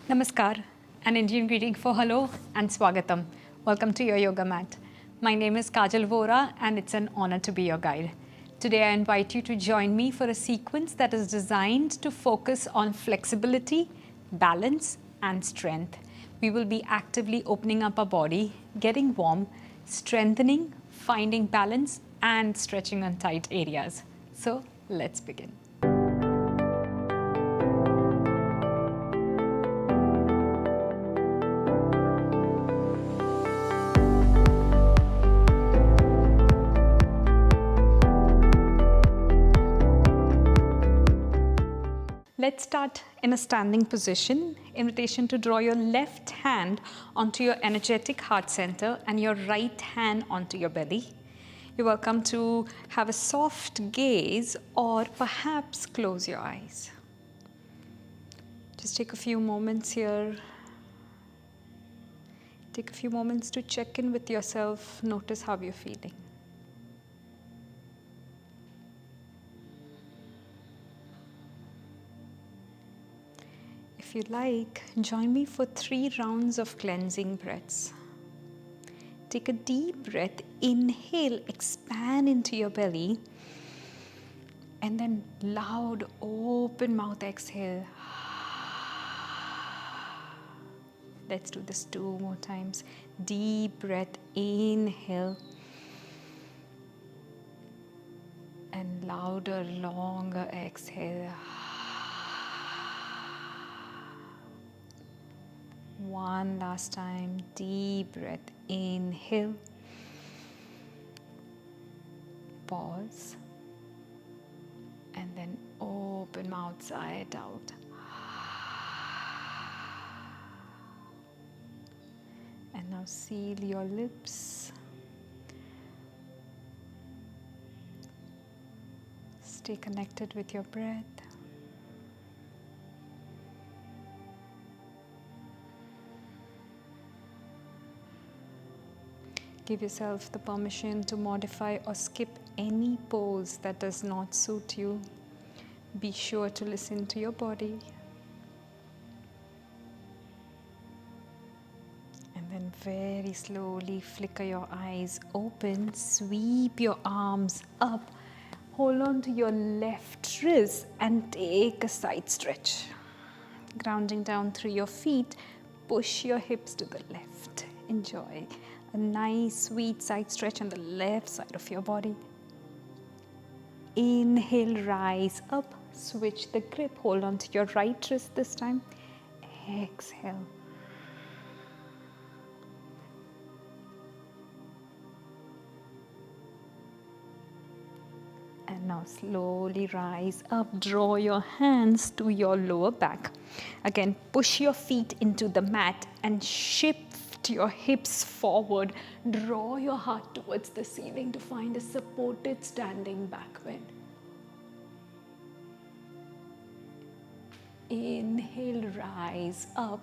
Namaskar, an Indian greeting for hello and swagatam. Welcome to your yoga mat. My name is Kajal and it's an honor to be your guide. Today I invite you to join me for a sequence that is designed to focus on flexibility, balance and strength. We will be actively opening up our body, getting warm, strengthening, finding balance and stretching on tight areas. So let's begin. Let's start in a standing position. Invitation to draw your left hand onto your energetic heart center and your right hand onto your belly. You're welcome to have a soft gaze or perhaps close your eyes. Just take a few moments here. Take a few moments to check in with yourself. Notice how you're feeling. If you like, join me for 3 rounds of cleansing breaths. Take a deep breath, inhale, expand into your belly, and then loud, open mouth exhale. Let's do this 2 more times. Deep breath, inhale, and louder, longer exhale. One last time, deep breath, inhale, pause, and then open mouth, sigh it out. And now seal your lips. Stay connected with your breath. Give yourself the permission to modify or skip any pose that does not suit you. Be sure to listen to your body. And then very slowly flicker your eyes open, sweep your arms up, hold on to your left wrist and take a side stretch. Grounding down through your feet, push your hips to the left. Enjoy a nice sweet side stretch on the left side of your body. Inhale, rise up, switch the grip, hold on to your right wrist this time. Exhale. And now slowly rise up, draw your hands to your lower back. Again, push your feet into the mat and shift your hips forward. Draw your heart towards the ceiling to find a supported standing back bend. Inhale, rise up.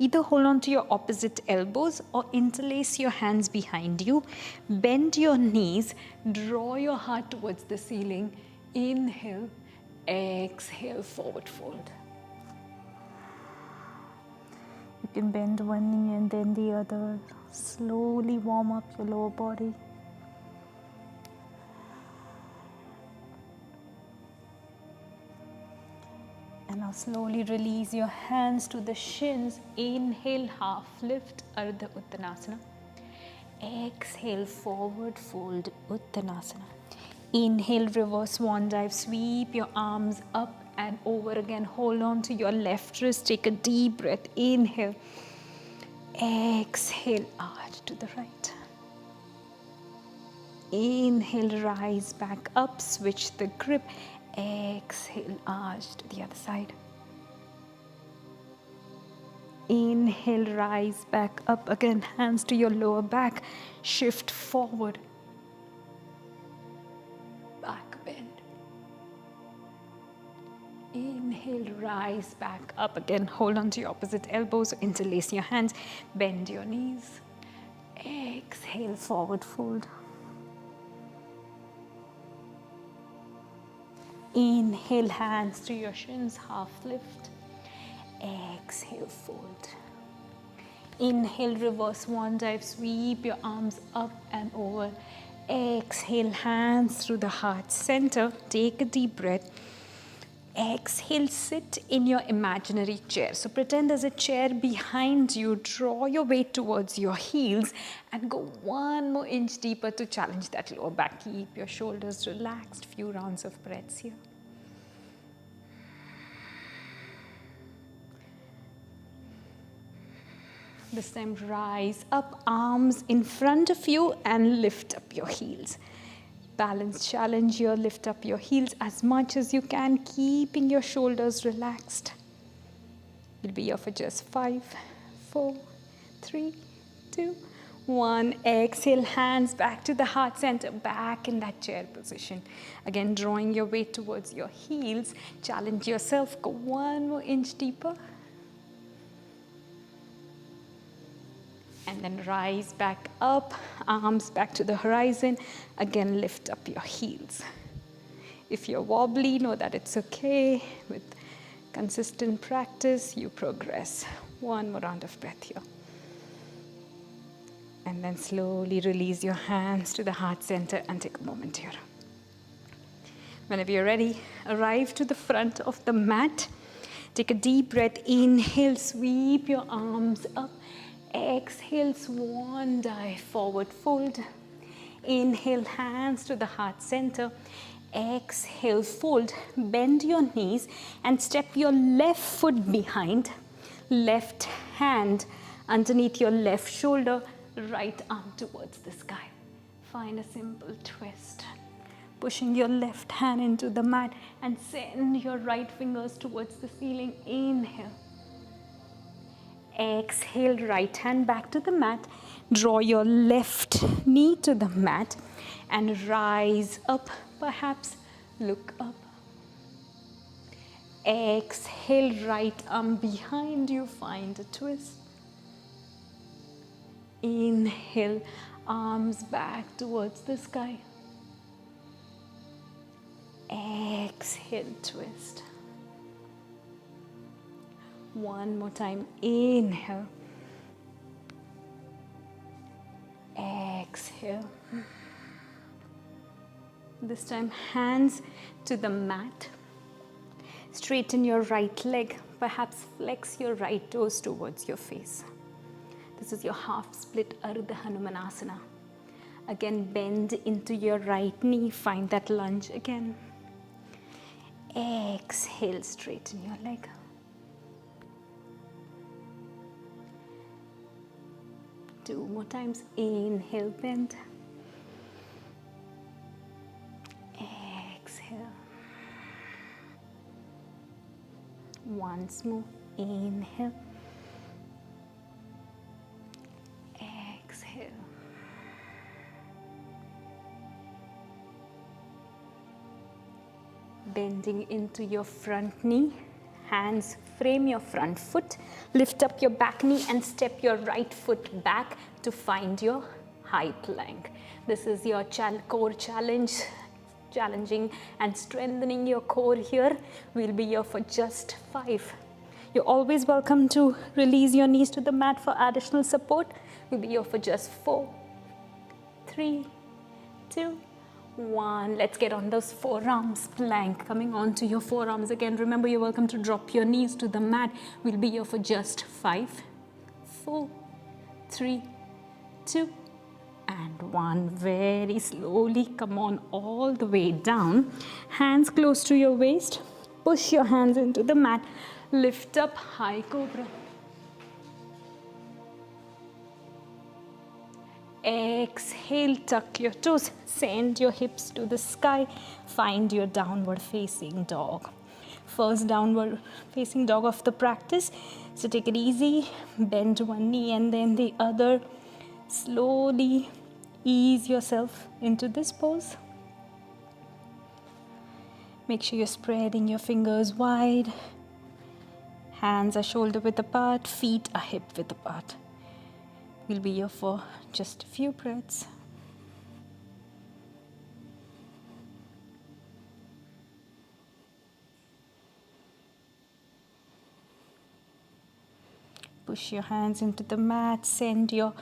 Either hold on to your opposite elbows or interlace your hands behind you. Bend your knees. Draw your heart towards the ceiling. Inhale, exhale, forward fold. You can bend one knee and then the other. Slowly warm up your lower body. And now slowly release your hands to the shins. Inhale, half lift, Ardha Uttanasana. Exhale, forward fold, Uttanasana. Inhale, reverse swan dive. Sweep your arms up and over again. Hold on to your left wrist. Take a deep breath. Inhale. Exhale, arch to the right. Inhale, rise back up. Switch the grip. Exhale, arch to the other side. Inhale, rise back up again. Hands to your lower back. Shift forward. Back bend. Inhale, rise back up again. Hold on to your opposite elbows. Interlace your hands. Bend your knees. Exhale, forward fold. Inhale, hands to your shins, half lift. Exhale, fold. Inhale, reverse swan dive, sweep your arms up and over. Exhale, hands through the heart center. Take a deep breath. Exhale, sit in your imaginary chair. So pretend there's a chair behind you. Draw your weight towards your heels and go 1 more inch deeper to challenge that lower back. Keep your shoulders relaxed. Few rounds of breaths here. This time rise up, arms in front of you and lift up your heels. Balance challenge here, lift up your heels as much as you can, keeping your shoulders relaxed. You'll be here for just 5, 4, 3, 2, 1. Exhale, hands back to the heart center, back in that chair position. Again, drawing your weight towards your heels. Challenge yourself, go 1 more inch deeper. And then rise back up, arms back to the horizon. Again, lift up your heels. If you're wobbly, know that it's okay. With consistent practice, you progress. 1 more round of breath here. And then slowly release your hands to the heart center and take a moment here. Whenever you're ready, arrive to the front of the mat. Take a deep breath. Inhale, sweep your arms up. Exhale, swan dive, forward fold. Inhale, hands to the heart center. Exhale, fold. Bend your knees and step your left foot behind. Left hand underneath your left shoulder. Right arm towards the sky. Find a simple twist. Pushing your left hand into the mat and send your right fingers towards the ceiling. Inhale. Exhale, right hand back to the mat. Draw your left knee to the mat and rise up, perhaps look up. Exhale, right arm behind you, find a twist. Inhale, arms back towards the sky. Exhale, twist. 1 more time. Inhale. Exhale. This time, hands to the mat. Straighten your right leg. Perhaps flex your right toes towards your face. This is your half split Ardha Hanumanasana. Again, bend into your right knee. Find that lunge again. Exhale, straighten your leg. Two more times. Inhale, bend. Exhale. Once more. Inhale. Exhale. Bending into your front knee. Hands frame your front foot, lift up your back knee and step your right foot back to find your high plank. This is your core challenge, challenging and strengthening your core here. We'll be here for just 5. You're always welcome to release your knees to the mat for additional support. We'll be here for just 4, 3, 2, 1. Let's get on those forearms plank. Coming on to your forearms again. Remember, you're welcome to drop your knees to the mat. We'll be here for just 5, 4, 3, 2, and 1. Very slowly come on all the way down. Hands close to your waist. Push your hands into the mat. Lift up, high cobra. Exhale, tuck your toes, send your hips to the sky, find your downward facing dog. First downward facing dog of the practice, so take it easy, bend one knee and then the other. Slowly ease yourself into this pose. Make sure you're spreading your fingers wide. Hands are shoulder width apart, feet are hip width apart. We'll be here for just a few breaths. Push your hands into the mat. Send your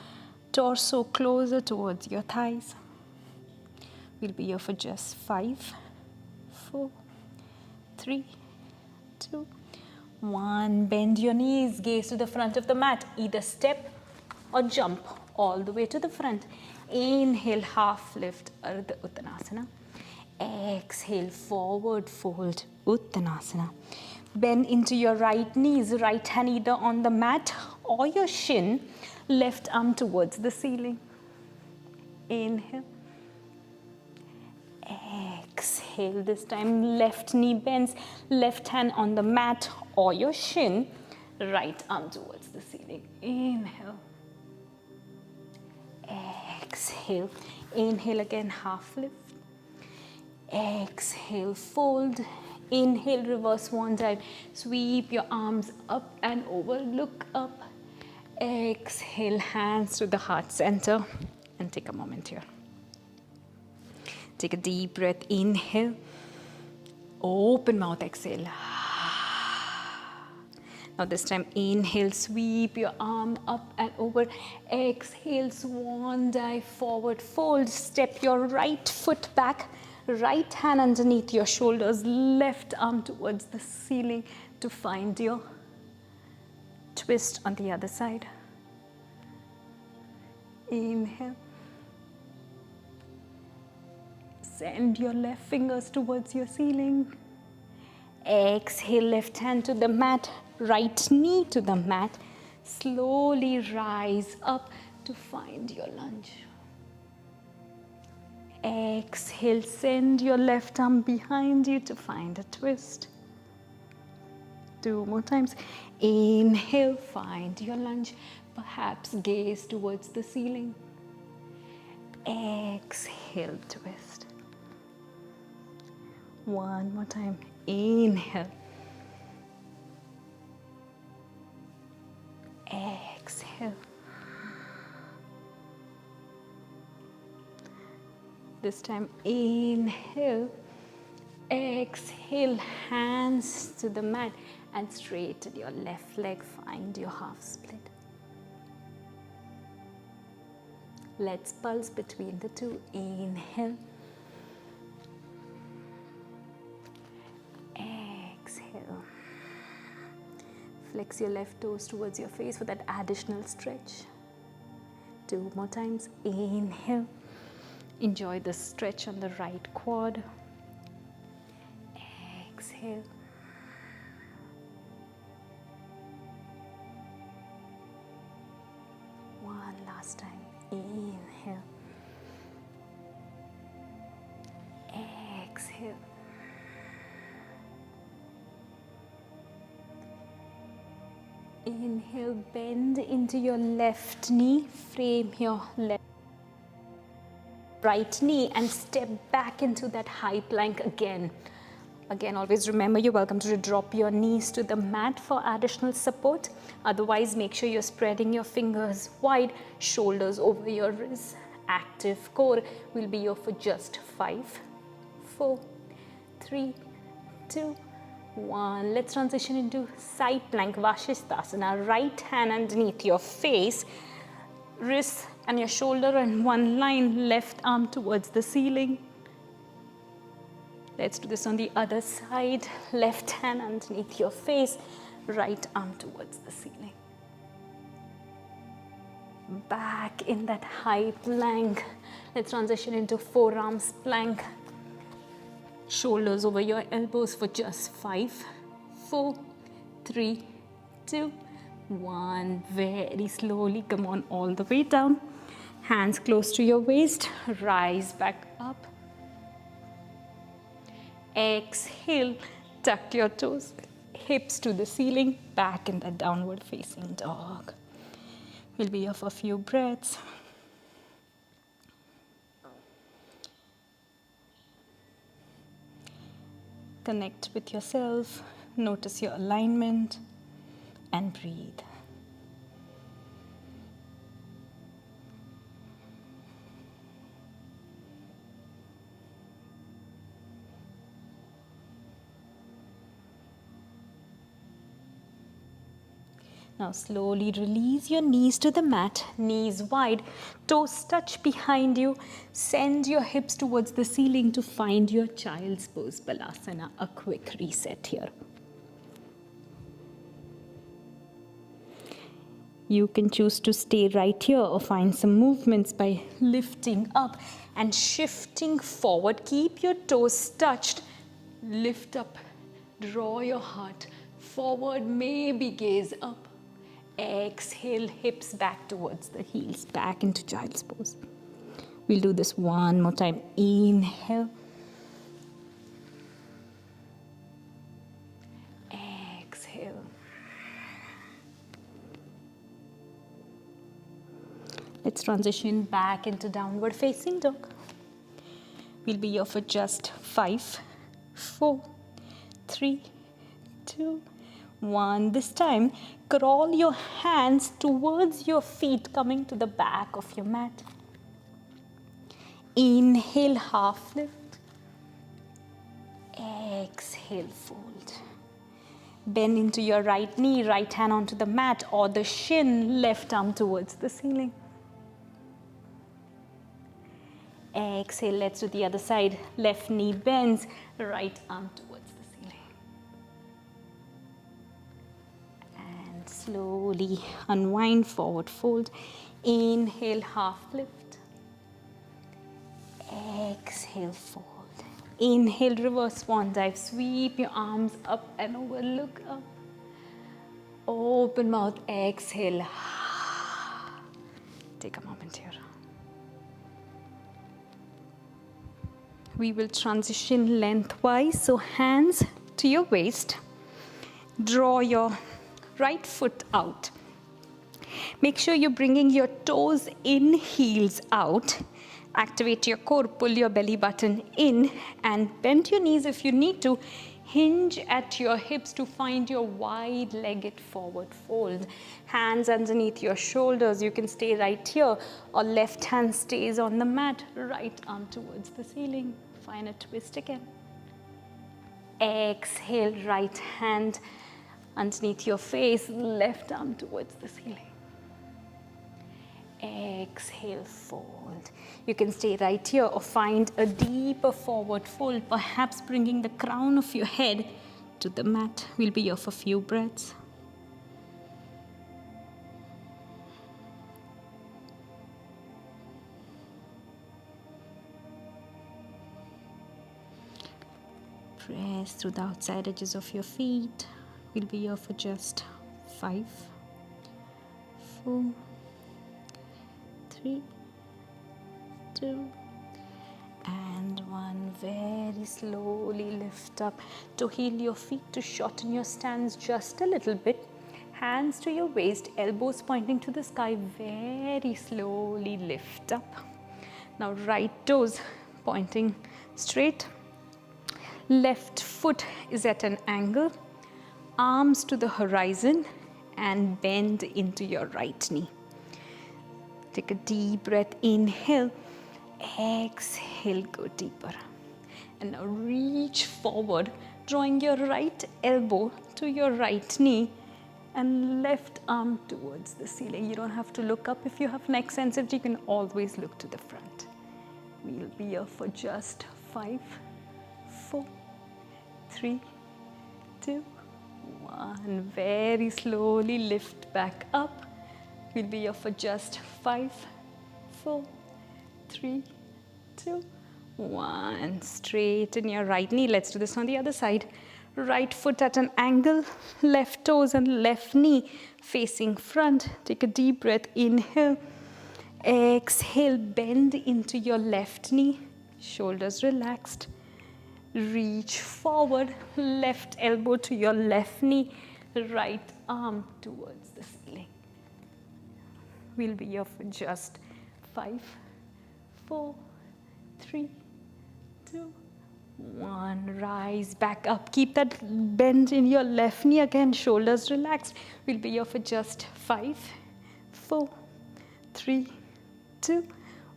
torso closer towards your thighs. We'll be here for just 5, 4, 3, 2, 1. Bend your knees, gaze to the front of the mat. Either step or jump all the way to the front. Inhale, half lift, Ardha Uttanasana. Exhale, forward fold, Uttanasana. Bend into your right knees, right hand either on the mat or your shin, left arm towards the ceiling. Inhale. Exhale, this time left knee bends, left hand on the mat or your shin, right arm towards the ceiling. Inhale. Exhale. Inhale again, half lift. Exhale, fold. Inhale, reverse swan dive. Sweep your arms up and over, look up. Exhale, hands to the heart center. And take a moment here. Take a deep breath, inhale. Open mouth, exhale. Now this time, inhale, sweep your arm up and over. Exhale, swan dive, forward fold. Step your right foot back. Right hand underneath your shoulders, left arm towards the ceiling to find your twist on the other side. Inhale. Send your left fingers towards your ceiling. Exhale, left hand to the mat, right knee to the mat. Slowly rise up to find your lunge. Exhale, send your left arm behind you to find a twist. 2 more times. Inhale, find your lunge. Perhaps gaze towards the ceiling. Exhale, twist. 1 more time. Inhale. Exhale. This time, inhale, exhale, hands to the mat and straighten your left leg, find your half split. Let's pulse between the two. Inhale, exhale. Flex your left toes towards your face for that additional stretch. 2 more times. Inhale. Enjoy the stretch on the right quad. Exhale. One last time. Inhale. Exhale. Inhale, bend into your left knee, frame your right knee and step back into that high plank again. Again, always remember you're welcome to drop your knees to the mat for additional support. Otherwise, make sure you're spreading your fingers wide, shoulders over your wrists. Active core will be here for just 5, 4, 3, 2, 1. Let's transition into side plank, Vashisthasana. Right hand underneath your face, wrists and your shoulder in one line, left arm towards the ceiling. Let's do this on the other side. Left hand underneath your face, right arm towards the ceiling. Back in that high plank. Let's transition into forearms plank. Shoulders over your elbows for just 5, 4, 3, 2, 1. Very slowly come on all the way down. Hands close to your waist. Rise back up. Exhale. Tuck your toes. Hips to the ceiling. Back in that downward facing dog. We'll be here for a few breaths. Connect with yourself, notice your alignment, and breathe. Now slowly release your knees to the mat, knees wide, toes touch behind you. Send your hips towards the ceiling to find your child's pose, Balasana. A quick reset here. You can choose to stay right here or find some movements by lifting up and shifting forward. Keep your toes touched. Lift up, draw your heart forward, maybe gaze up. Exhale, hips back towards the heels, back into child's pose. We'll do this one more time. Inhale. Exhale. Let's transition back into downward facing dog. We'll be here for just 5, 4, 3, 2, 1. This time, crawl your hands towards your feet, coming to the back of your mat. Inhale, half lift. Exhale, fold. Bend into your right knee, right hand onto the mat or the shin, left arm towards the ceiling. Exhale, let's do the other side. Left knee bends, right arm towards the ceiling. And slowly unwind, forward fold. Inhale, half lift. Exhale, fold. Inhale, reverse swan dive. Sweep your arms up and over, look up. Open mouth, exhale. Take a moment here. We will transition lengthwise, so hands to your waist. Draw your right foot out. Make sure you're bringing your toes in, heels out. Activate your core, pull your belly button in and bend your knees if you need to. Hinge at your hips to find your wide-legged forward fold. Hands underneath your shoulders. You can stay right here or left hand stays on the mat. Right arm towards the ceiling. Find a twist again. Exhale, right hand underneath your face. Left arm towards the ceiling. Exhale, fold. You can stay right here or find a deeper forward fold, perhaps bringing the crown of your head to the mat. We'll be here for a few breaths. Press through the outside edges of your feet. We'll be here for just 5, 4, 3, 2, and 1. Very slowly lift up to heel your feet, to shorten your stance just a little bit. Hands to your waist, elbows pointing to the sky. Very slowly lift up. Now right toes pointing straight. Left foot is at an angle. Arms to the horizon and bend into your right knee. Take a deep breath, inhale, exhale, go deeper. And now reach forward, drawing your right elbow to your right knee and left arm towards the ceiling. You don't have to look up. If you have neck sensitivity, you can always look to the front. We'll be here for just 5, 4, 3, 2, 1. Very slowly lift back up. We'll be here for just 5, 4, 3, 2, 1. Straighten your right knee. Let's do this on the other side. Right foot at an angle, left toes and left knee facing front. Take a deep breath, inhale. Exhale, bend into your left knee, shoulders relaxed. Reach forward, left elbow to your left knee, right arm towards the ceiling. We'll be here for just 5, 4, 3, 2, 1. Rise back up. Keep that bend in your left knee again, shoulders relaxed. We'll be here for just 5, 4, 3, 2,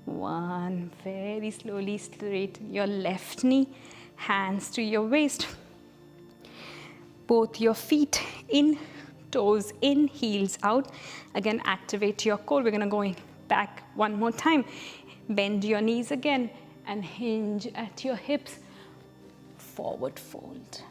1. Very slowly straighten your left knee. Hands to your waist. Both your feet in toes in, heels out. Again, activate your core. We're going to go back one more time. Bend your knees again and hinge at your hips. Forward fold.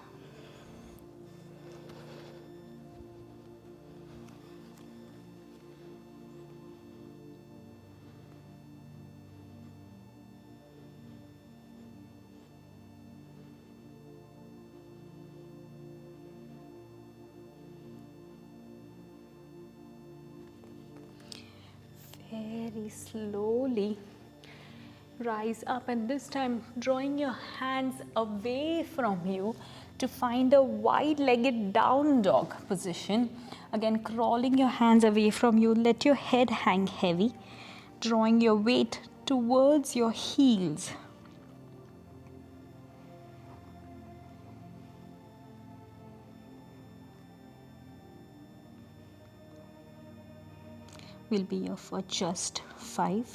Very slowly rise up, and this time drawing your hands away from you to find a wide-legged down dog position. Again, crawling your hands away from you, let your head hang heavy, drawing your weight towards your heels. We'll be here for just 5,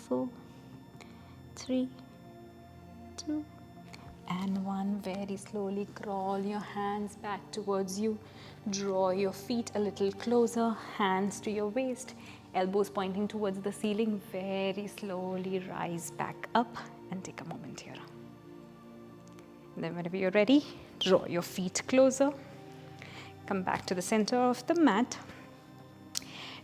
4, 3, 2, and 1. Very slowly crawl your hands back towards you. Draw your feet a little closer, hands to your waist, elbows pointing towards the ceiling. Very slowly rise back up and take a moment here. And then whenever you're ready, draw your feet closer. Come back to the center of the mat.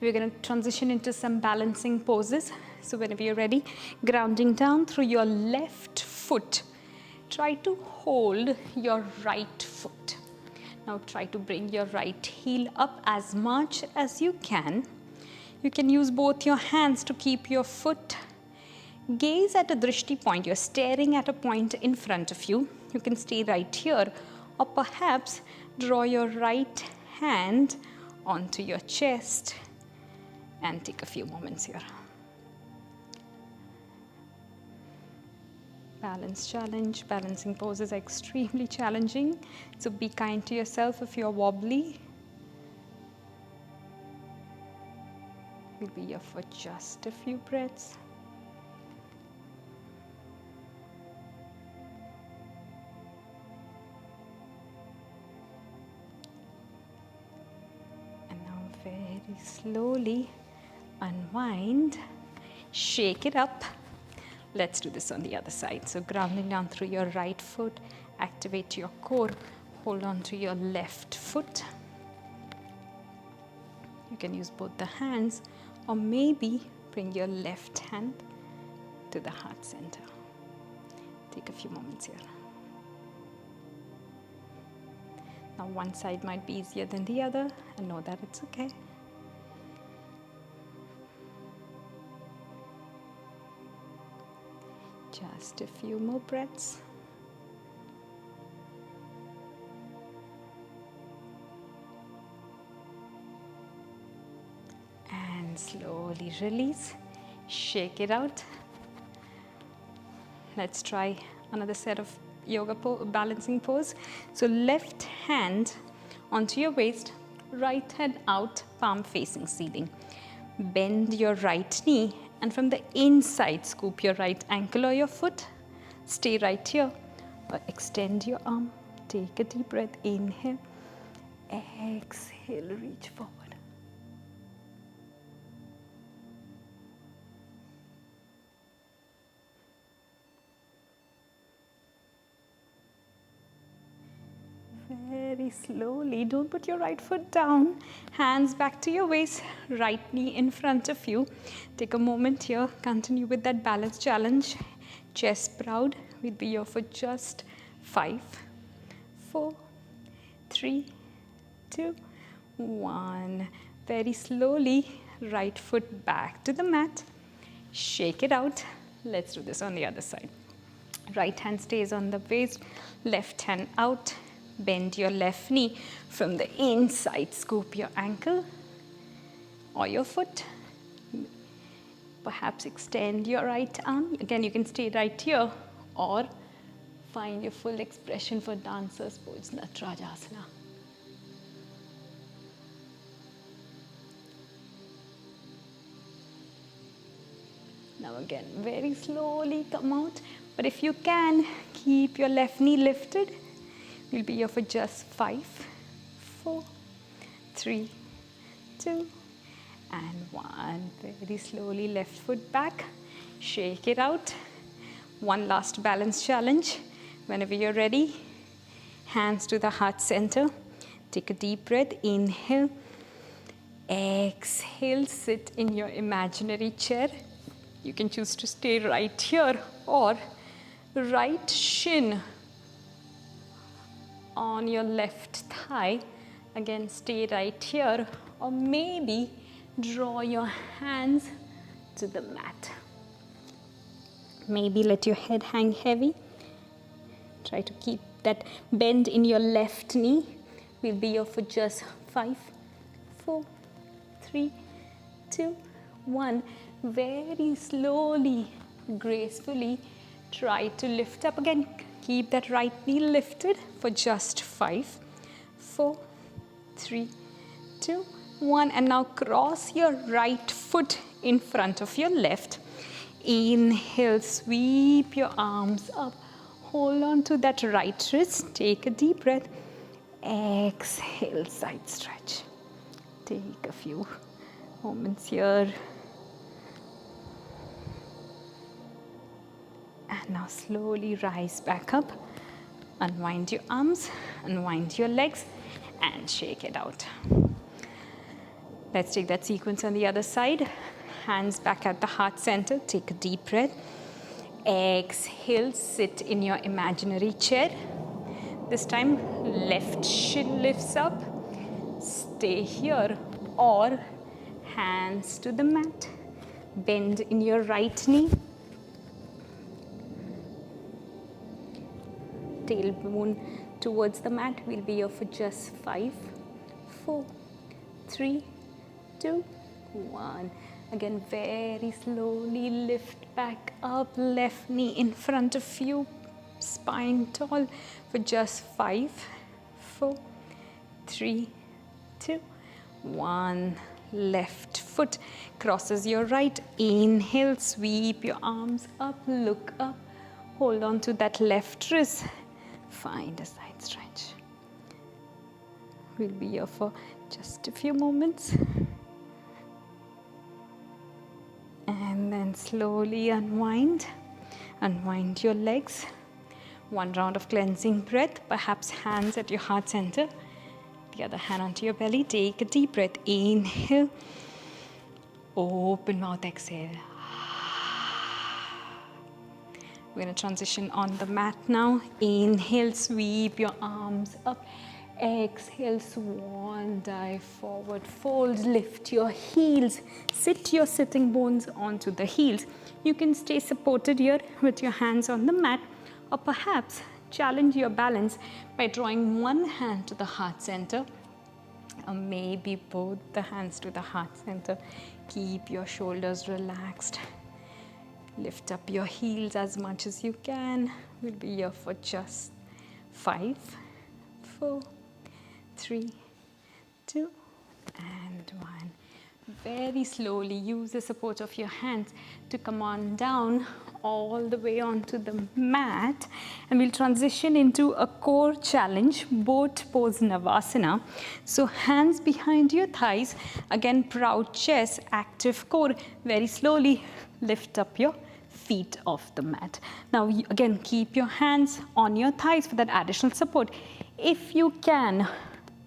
We're going to transition into some balancing poses. So whenever you're ready, grounding down through your left foot. Try to hold your right foot. Now try to bring your right heel up as much as you can. You can use both your hands to keep your foot. Gaze at a drishti point. You're staring at a point in front of you. You can stay right here, or perhaps draw your right hand onto your chest and take a few moments here. Balance challenge. Balancing poses are extremely challenging, so be kind to yourself if you're wobbly. We'll be here for just a few breaths. And now very slowly unwind, shake it up. Let's do this on the other side. So grounding down through your right foot, activate your core, hold on to your left foot. You can use both the hands, or maybe bring your left hand to the heart center. Take a few moments here. Now one side might be easier than the other, and know that it's okay. Just a few more breaths. And slowly release, shake it out. Let's try another set of yoga balancing pose. So left hand onto your waist, right hand out, palm facing ceiling. Bend your right knee, and from the inside, scoop your right ankle or your foot. Stay right here, or extend your arm. Take a deep breath. Inhale, exhale, reach forward. Very slowly, don't put your right foot down. Hands back to your waist, right knee in front of you. Take a moment here, continue with that balance challenge. Chest proud. We'll be here for just 5, 4, 3, 2, 1. Very slowly, right foot back to the mat. Shake it out. Let's do this on the other side. Right hand stays on the waist, left hand out. Bend your left knee from the inside. Scoop your ankle or your foot. Perhaps extend your right arm. Again, you can stay right here or find your full expression for dancers pose, Natarajasana. Now again, very slowly come out. But if you can, keep your left knee lifted. We'll be here for just 5, 4, 3, 2, and 1. Very slowly, left foot back. Shake it out. One last balance challenge. Whenever you're ready, hands to the heart center. Take a deep breath. Inhale. Exhale. Sit in your imaginary chair. You can choose to stay right here or right shin on your left thigh. Again, stay right here, or maybe draw your hands to the mat. Maybe let your head hang heavy. Try to keep that bend in your left knee. We'll be here for just 5, 4, 3, 2, 1. Very slowly, gracefully, try to lift up again. Keep that right knee lifted for just 5, 4, 3, 2, 1. And now cross your right foot in front of your left. Inhale, sweep your arms up. Hold on to that right wrist. Take a deep breath. Exhale, side stretch. Take a few moments here. And now slowly rise back up. Unwind your arms, unwind your legs, and shake it out. Let's take that sequence on the other side. Hands back at the heart center. Take a deep breath. Exhale, sit in your imaginary chair. This time, left shin lifts up. Stay here, or hands to the mat. Bend in your right knee. Tailbone towards the mat. We'll be here for just 5, 4, 3, 2, 1. Again, very slowly lift back up. Left knee in front of you. Spine tall for just 5, 4, 3, 2, 1. Left foot crosses your right. Inhale, sweep your arms up, look up. Hold on to that left wrist. Find a side stretch. We'll be here for just a few moments. And then slowly unwind. Unwind your legs. One round of cleansing breath, perhaps hands at your heart center. The other hand onto your belly. Take a deep breath. Inhale. Open mouth, exhale. We're going to transition on the mat now. Inhale, sweep your arms up. Exhale, swan dive forward. Fold, lift your heels. Sit your sitting bones onto the heels. You can stay supported here with your hands on the mat, or perhaps challenge your balance by drawing one hand to the heart center, or maybe both the hands to the heart center. Keep your shoulders relaxed. Lift up your heels as much as you can. We'll be here for just 5, 4, 3, 2, and 1. Very slowly use the support of your hands to come on down all the way onto the mat, and we'll transition into a core challenge, boat pose Navasana. So hands behind your thighs, again proud chest, active core. Very slowly lift up your feet off the mat. Now again, keep your hands on your thighs for that additional support. If you can,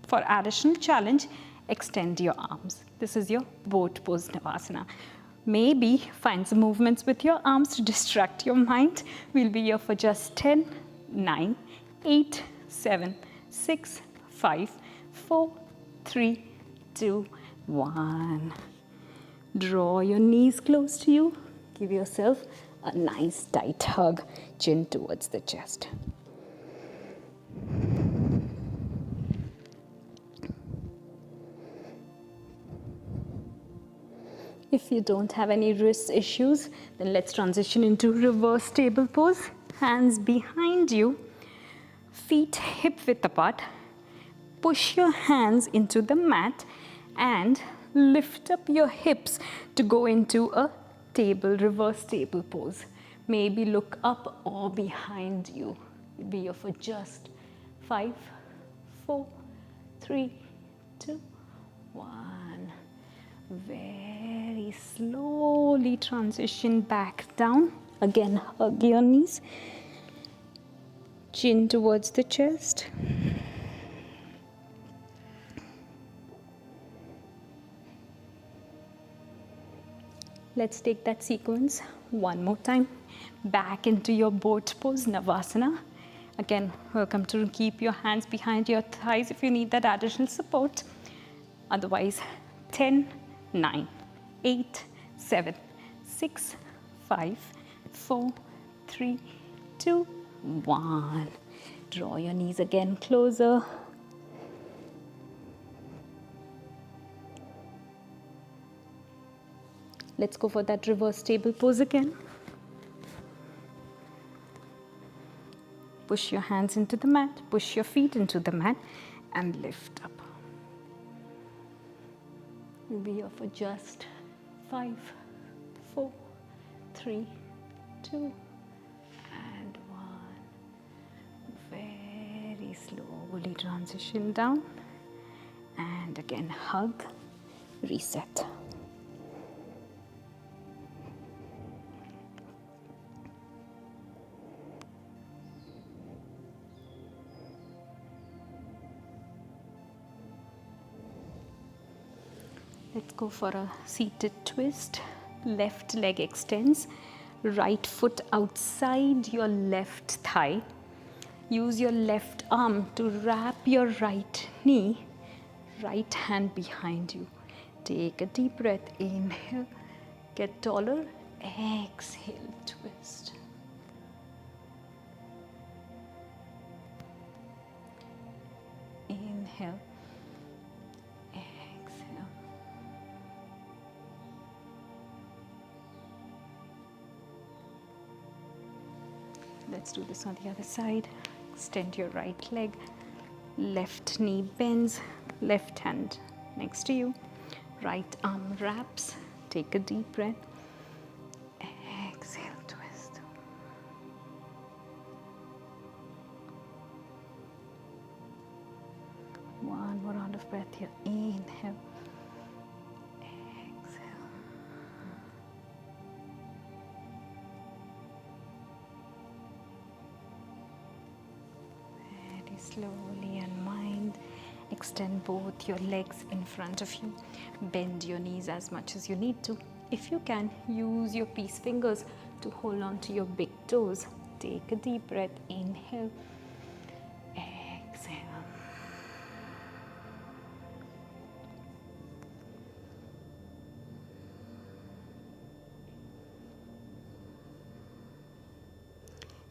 for additional challenge, extend your arms. This is your boat pose Navasana. Maybe find some movements with your arms to distract your mind. We'll be here for just 10, 9, 8, 7, 6, 5, 4, 3, 2, 1. Draw your knees close to you. Give yourself a nice tight hug, chin towards the chest. If you don't have any wrist issues, then let's transition into reverse table pose. Hands behind you, feet hip width apart. Push your hands into the mat and lift up your hips to go into a reverse table pose. Maybe look up or behind you. You'll be here for just 5, 4, 3, 2, 1. Very slowly transition back down. Again, hug your knees. Chin towards the chest. Let's take that sequence one more time. Back into your boat pose, Navasana. Again, welcome to keep your hands behind your thighs if you need that additional support. Otherwise, 10, 9, 8, 7, 6, 5, 4, 3, 2, 1. Draw your knees again closer. Let's go for that reverse table pose again. Push your hands into the mat, push your feet into the mat, and lift up. We'll be here for just 5, 4, 3, 2, and 1. Very slowly transition down. And again, hug, reset. Let's go for a seated twist. Left leg extends. Right foot outside your left thigh. Use your left arm to wrap your right knee. Right hand behind you. Take a deep breath. Inhale. Get taller. Exhale. Twist. Inhale. Let's do this on the other side. Extend your right leg. Left knee bends. Left hand next to you. Right arm wraps. Take a deep breath. Exhale, twist. One more round of breath here. Inhale. Slowly unwind. Extend both your legs in front of you. Bend your knees as much as you need to. If you can, use your peace fingers to hold on to your big toes. Take a deep breath. Inhale. Exhale.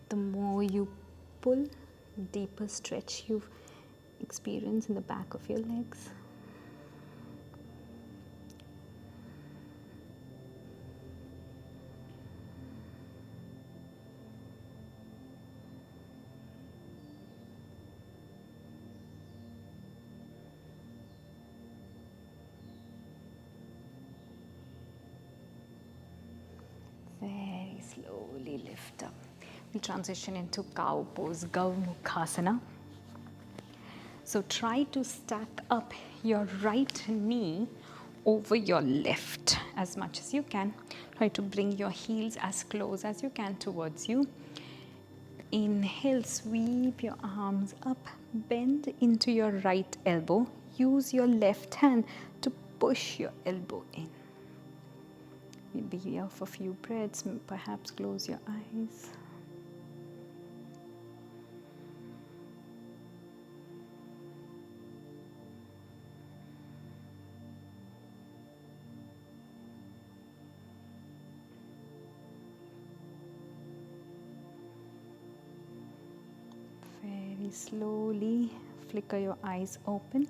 The more you pull, deeper stretch you experience in the back of your legs. Very slowly lift up. We transition into cow pose, Gaumukhasana. So try to stack up your right knee over your left as much as you can. Try to bring your heels as close as you can towards you. Inhale, sweep your arms up, bend into your right elbow. Use your left hand to push your elbow in. We'll be here for a few breaths, perhaps close your eyes. Very slowly flicker your eyes open.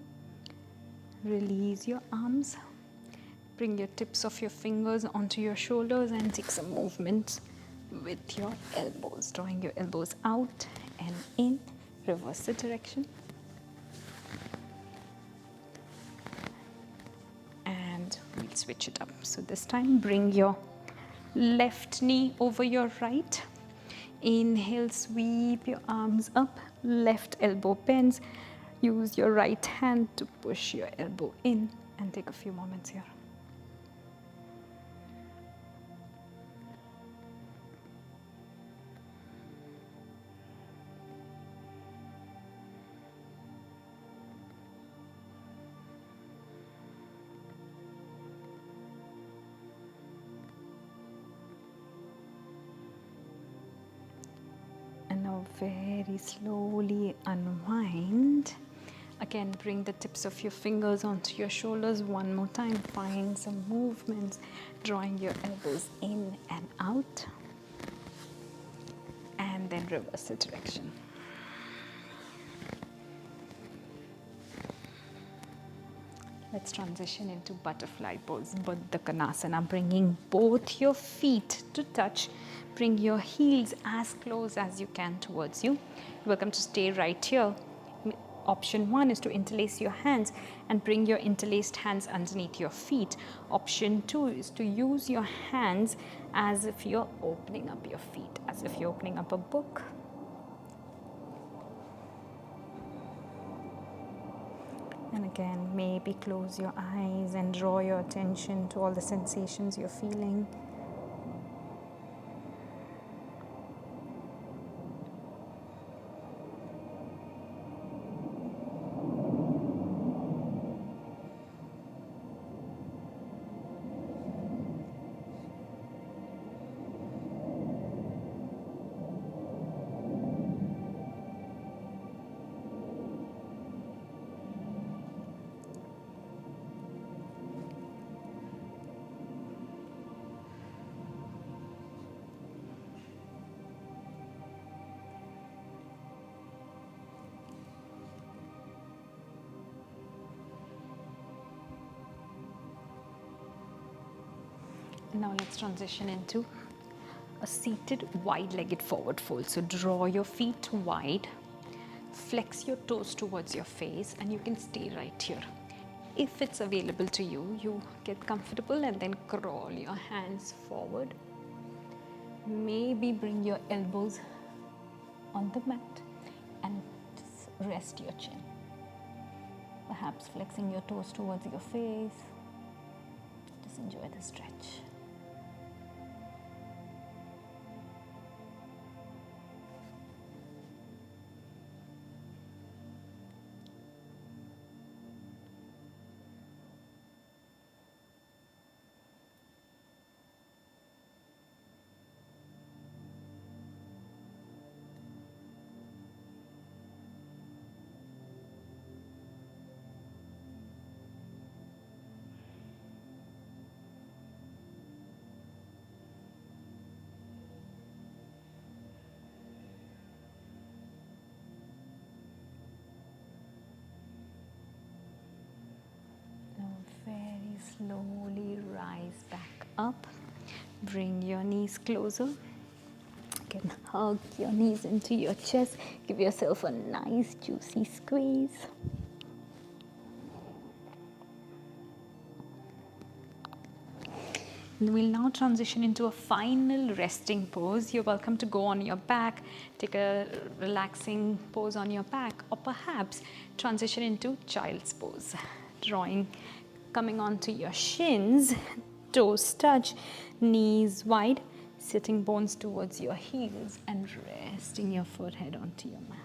Release your arms. Bring your tips of your fingers onto your shoulders and take some movements with your elbows. Drawing your elbows out and in. Reverse the direction. And we'll switch it up. So this time bring your left knee over your right. Inhale, sweep your arms up. Left elbow bends. Use your right hand to push your elbow in. And take a few moments here. And now very slowly unwind. Again, bring the tips of your fingers onto your shoulders one more time. Find some movements, drawing your elbows in and out. And then reverse the direction. Let's transition into butterfly pose, Baddha Konasana, bringing both your feet to touch. Bring your heels as close as you can towards you. You're welcome to stay right here. Option 1 is to interlace your hands and bring your interlaced hands underneath your feet. Option 2 is to use your hands as if you're opening up your feet, as if you're opening up a book. And again, maybe close your eyes and draw your attention to all the sensations you're feeling. Now let's transition into a seated wide-legged forward fold. So draw your feet wide, flex your toes towards your face, and you can stay right here. If it's available to you, you get comfortable and then crawl your hands forward. Maybe bring your elbows on the mat and just rest your chin. Perhaps flexing your toes towards your face. Just enjoy the stretch. Very slowly rise back up. Bring your knees closer. Again, hug your knees into your chest. Give yourself a nice juicy squeeze. And we'll now transition into a final resting pose. You're welcome to go on your back, take a relaxing pose on your back, or perhaps transition into child's pose. Coming onto your shins, toes touch, knees wide, sitting bones towards your heels, and resting your forehead onto your mat.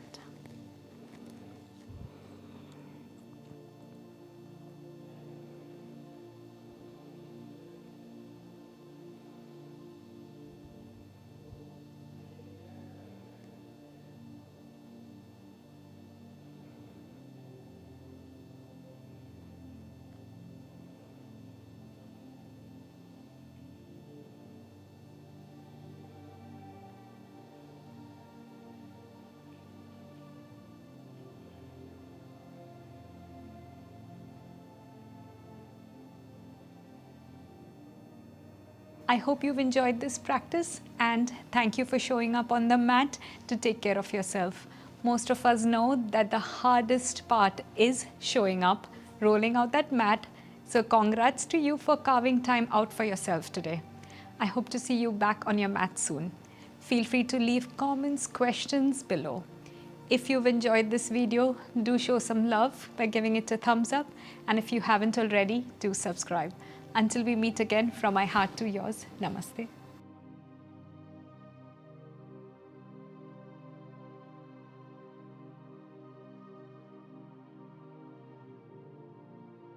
I hope you've enjoyed this practice, and thank you for showing up on the mat to take care of yourself. Most of us know that the hardest part is showing up, rolling out that mat. So congrats to you for carving time out for yourself today. I hope to see you back on your mat soon. Feel free to leave comments, questions below. If you've enjoyed this video, do show some love by giving it a thumbs up, and if you haven't already, do subscribe. Until we meet again, from my heart to yours, namaste.